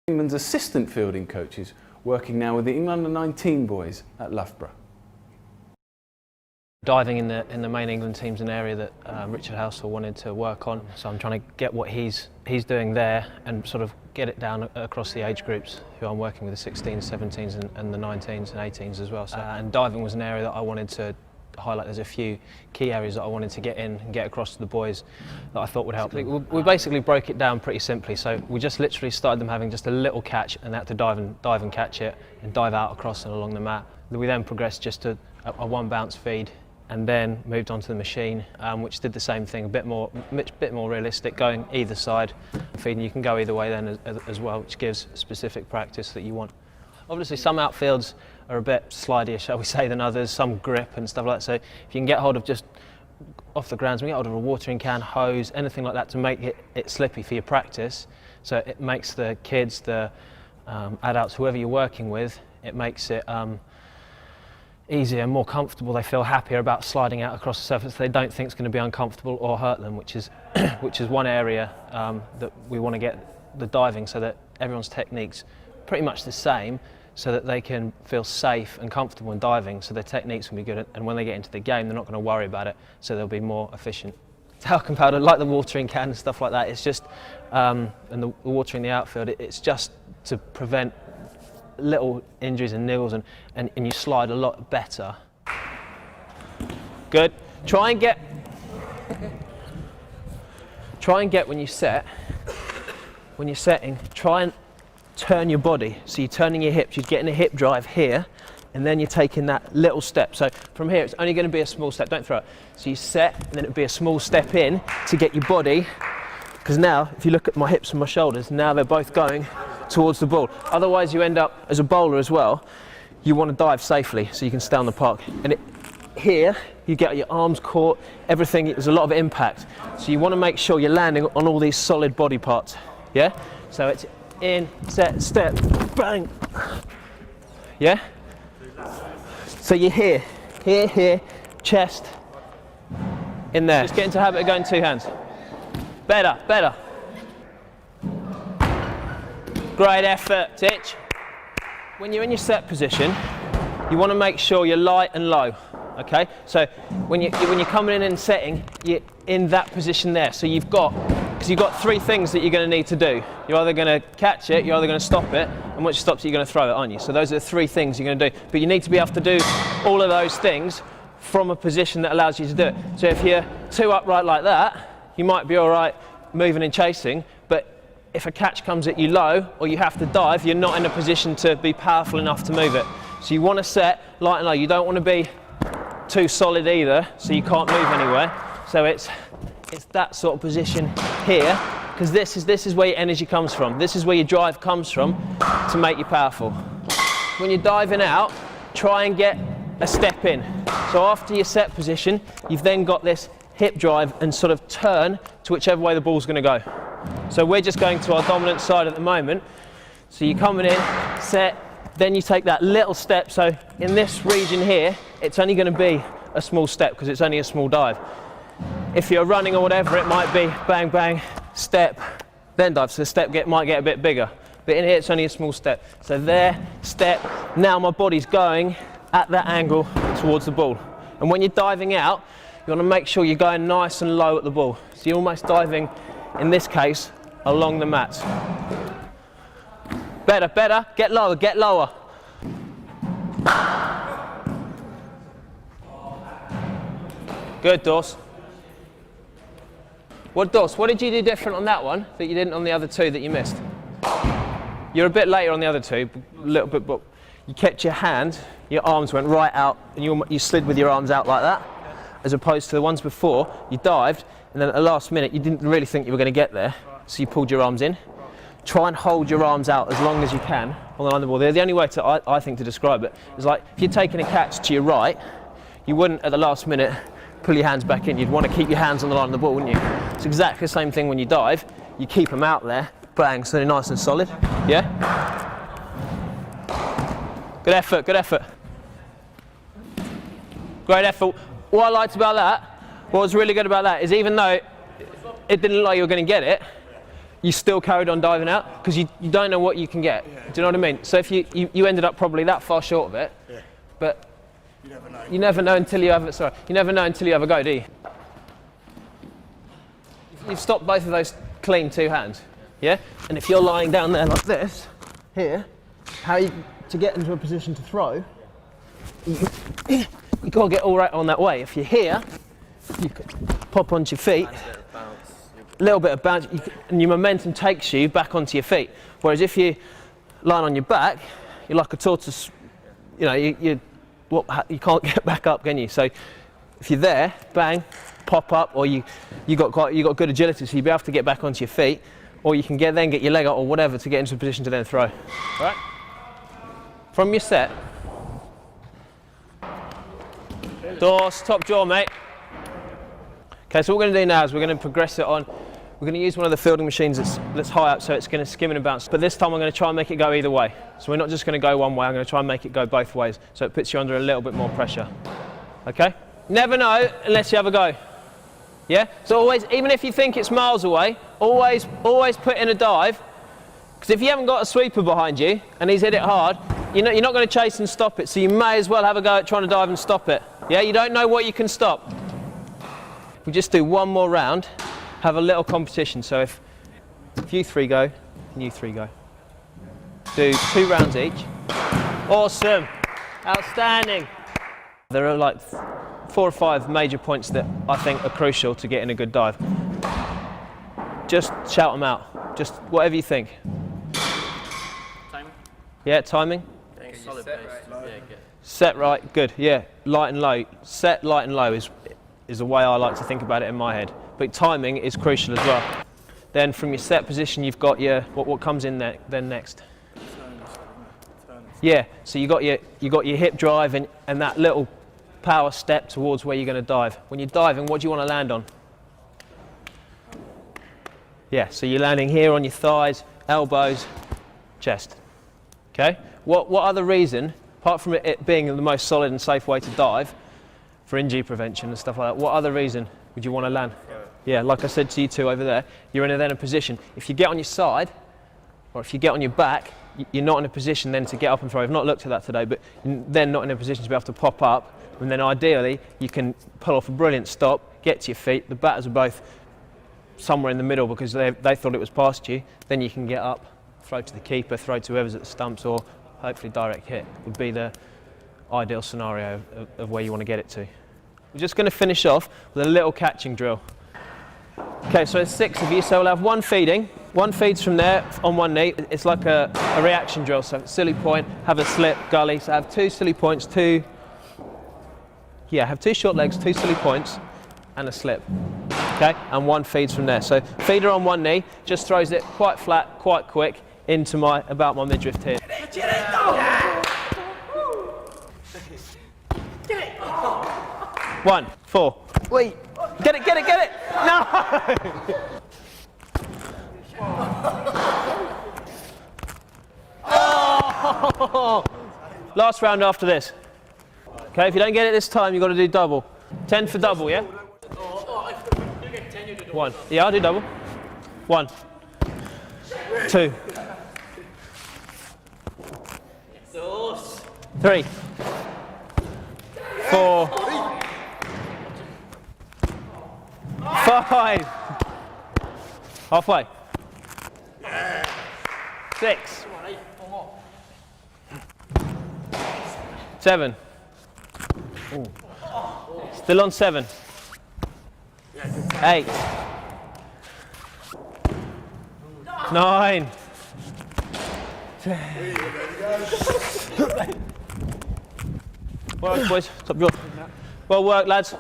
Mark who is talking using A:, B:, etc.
A: England's assistant fielding coaches working now with the England under-19 boys at Loughborough.
B: Diving in the main England team's an area that Richard Housel wanted to work on, so I'm trying to get what he's doing there and sort of get it down across the age groups who I'm working with, the 16s, 17s and the 19s and 18s as well. So, and diving was an area that I wanted to highlight. There's a few key areas that I wanted to get in and get across to the boys that I thought would help. We basically broke it down pretty simply, so we just literally started them having just a little catch and they had to dive and catch it and dive out across and along the mat. We then progressed just to a one bounce feed and then moved on to the machine, which did the same thing, a bit more realistic, going either side feeding. You can go either way then as well, which gives specific practice that you want. Obviously some outfields are a bit slidier, shall we say, than others, some grip and stuff like that, so if you can get hold of just off the grounds, we get hold of a watering can, hose, anything like that to make it slippy for your practice, so it makes the kids, the adults, whoever you're working with, it makes it easier, more comfortable. They feel happier about sliding out across the surface. They don't think it's going to be uncomfortable or hurt them, which is one area that we want to get the diving so that everyone's technique's pretty much the same, so that they can feel safe and comfortable in diving, so their techniques will be good, and when they get into the game they're not going to worry about it, so they'll be more efficient. Talcum powder, like the watering can and stuff like that, it's just and the water in the outfield, it's just to prevent little injuries and niggles, and you slide a lot better. Good. Try and get when you set, when you're setting, try and turn your body, so you're turning your hips, you're getting a hip drive here, and then you're taking that little step. So from here it's only going to be a small step, don't throw it. So you set, and then it'll be a small step in to get your body, because now if you look at my hips and my shoulders, now they're both going towards the ball. Otherwise you end up, as a bowler as well, you want to dive safely so you can stay on the park. And here you get your arms caught, everything, there's a lot of impact. So you want to make sure you're landing on all these solid body parts, yeah? So it's in, set, step, bang. Yeah? So you're here, here, chest, in there. Just get into the habit of going two hands. Better. Great effort, Titch. When you're in your set position, you want to make sure you're light and low. Okay? So when you're coming in and setting, you're in that position there. So you've got three things that you're going to need to do. You're either going to catch it, you're either going to stop it, and once you stop it, you're going to throw it, aren't you? So those are the three things you're going to do. But you need to be able to do all of those things from a position that allows you to do it. So if you're too upright like that, you might be all right moving and chasing, but if a catch comes at you low, or you have to dive, you're not in a position to be powerful enough to move it. So you want to set light and low. You don't want to be too solid either, so you can't move anywhere. So it's that sort of position here, because this is where your energy comes from. This is where your drive comes from to make you powerful. When you're diving out, try and get a step in. So after your set position, you've then got this hip drive and sort of turn to whichever way the ball's going to go. So we're just going to our dominant side at the moment. So you're coming in, set, then you take that little step. So in this region here, it's only going to be a small step because it's only a small dive. If you're running or whatever, it might be bang, bang, step, then dive. So the step might get a bit bigger. But in here, it's only a small step. So there, step. Now my body's going at that angle towards the ball. And when you're diving out, you want to make sure you're going nice and low at the ball. So you're almost diving, in this case, along the mats. Better, get lower. Good, Dawes. What did you do different on that one that you didn't on the other two that you missed? You're a bit later on the other two, a little bit, but you kept your hand, your arms went right out, and you slid with your arms out like that, as opposed to the ones before, you dived, and then at the last minute, you didn't really think you were going to get there, so you pulled your arms in. Try and hold your arms out as long as you can on the line of the ball. The only way I think to describe it is like, if you're taking a catch to your right, you wouldn't at the last minute pull your hands back in. You'd want to keep your hands on the line of the ball, wouldn't you? It's exactly the same thing when you dive. You keep them out there, bang, so they're nice and solid. Yeah? Good effort. Great effort. What I liked about that, what was really good about that is even though it didn't look like you were going to get it, you still carried on diving out because you don't know what you can get. Yeah. Do you know what I mean? So if you ended up probably that far short of it, yeah. But you never know until you have it. Sorry, you never know until you have a go, do you? You've stopped both of those clean 2 hands, yeah? And if you're lying down there like this, here, how you to get into a position to throw, you've got to get all right on that way. If you're here, you can pop onto your feet, a little bit of bounce, and your momentum takes you back onto your feet. Whereas if you're lying on your back, you're like a tortoise, you know, you can't get back up, can you? So if you're there, bang, pop up, or you got good agility, so you'll be able to get back onto your feet, or you can then get your leg up or whatever to get into a position to then throw. All right? From your set, doors, top jaw, mate. Okay, so what we're going to do now is we're going to progress it on. We're going to use one of the fielding machines that's high up, so it's going to skim and bounce. But this time I'm going to try and make it go either way. So we're not just going to go one way, I'm going to try and make it go both ways, so it puts you under a little bit more pressure. Okay? Never know unless you have a go. Yeah? So always, even if you think it's miles away, always put in a dive, because if you haven't got a sweeper behind you and he's hit it hard, you're not going to chase and stop it, so you may as well have a go at trying to dive and stop it. Yeah? You don't know what you can stop. We just do one more round, have a little competition. So if you 3 go, and you 3 go. Do 2 rounds each. Awesome. Outstanding. There are like 4 or 5 major points that I think are crucial to getting a good dive. Just shout them out. Just whatever you think.
C: Timing?
B: Yeah, timing.
C: Solid base. Right. Yeah, good.
B: Set right, good. Yeah, light and low. Set, light and low is the way I like to think about it in my head. But timing is crucial as well. Then from your set position, you've got your what comes in there then next. Yeah, so you got your hip drive and that little power step towards where you're going to dive. When you're diving, what do you want to land on? Yeah, so you're landing here on your thighs, elbows, chest. Okay. What other reason, apart from it being the most solid and safe way to dive, for injury prevention and stuff like that, what other reason would you want to land? Yeah, like I said to you two over there, you're in a position. If you get on your side, or if you get on your back, you're not in a position then to get up and throw. I've not looked at that today, but you're then not in a position to be able to pop up, and then ideally you can pull off a brilliant stop, get to your feet. The batters are both somewhere in the middle because they thought it was past you. Then you can get up, throw to the keeper, throw to whoever's at the stumps, or hopefully direct hit would be the ideal scenario of where you want to get it to. We're just going to finish off with a little catching drill. Okay, so there's 6 of you, so we'll have 1 feeding. 1 feeds from there on 1 knee. It's like a reaction drill, so silly point, have a slip, gully, so have 2 silly points, have 2 short legs, 2 silly points, and a slip. Okay, and 1 feeds from there. So feeder on 1 knee, just throws it quite flat, quite quick, into about my midriff here. 1, 4. Wait, get it! No! Oh! Last round after this. Okay, if you don't get it this time, you've got to do double. 10 for double, yeah? 1. Yeah, I'll do double. 1, 2, 3, 4, 5. Halfway. 6. 7. Ooh. Still on 7. 8. 9. 10. Well, boys, top draw. Well worked, lads.